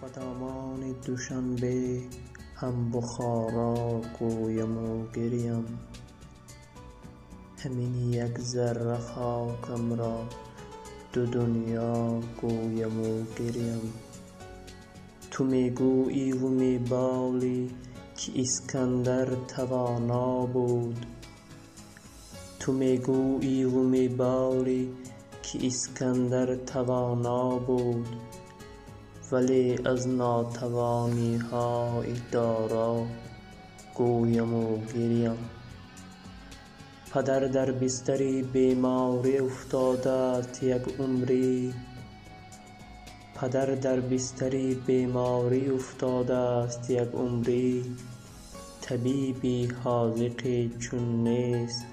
خدامان دوشنبه هم بخارا گویم و گریم. همین یک ذره خاکم را دو دنیا گویم و گریم. تو میگویی و میبالی که اسکندر توانا بود. تو میگویی و میبالی که اسکندر توانا بود، ولی از ناتوانی های دارا گویم و گریم. پدر در بستری بیماری افتاده است یک عمری. پدر در بستری بیماری افتاده است یک عمری. طبیبی حاذقی چون نیست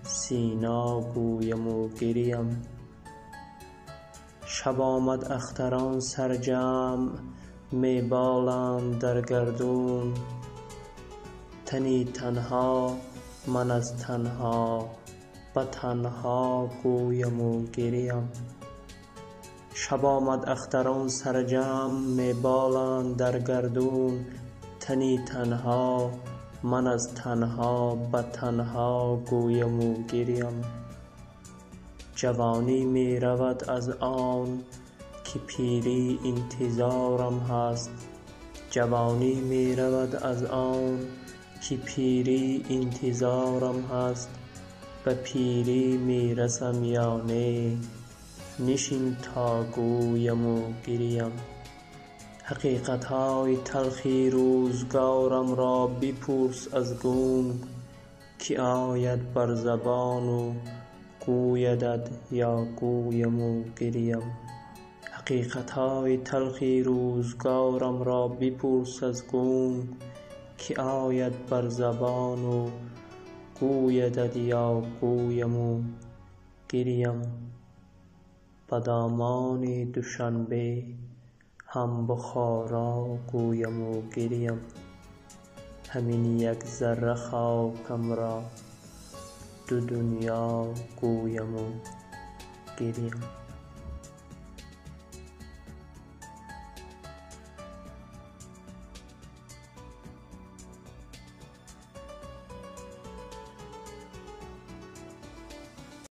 سینا گویم و گریم. شب آمد اختران سرجمع میبالند در گردون. تنی تنها من از تنها به تنها گویم و گریم. شب آمد اختران سرجمع میبالند در گردون. تنی تنها من از تنها به تنها گویم و گریم. جوانی می رود از آن که پیری انتظارم هست. جوانی می رود از آن که پیری انتظارم هست. به پیری می رسم یا نه نشین تا گویم و گریم. حقیقت های تلخی روزگارم را بپرس از گنگ، که آید بر زبان و گویدت یا گویم و گریم. حقیقت های تلخی روزگارم را بپرس از گنگ، که آید بر زبان و گویدت یا گویم و گریم. به دامان دوشنبه هم بخارا گویم و گریم. همین یک ذره خاکم را دو دنیا گویم و گریم.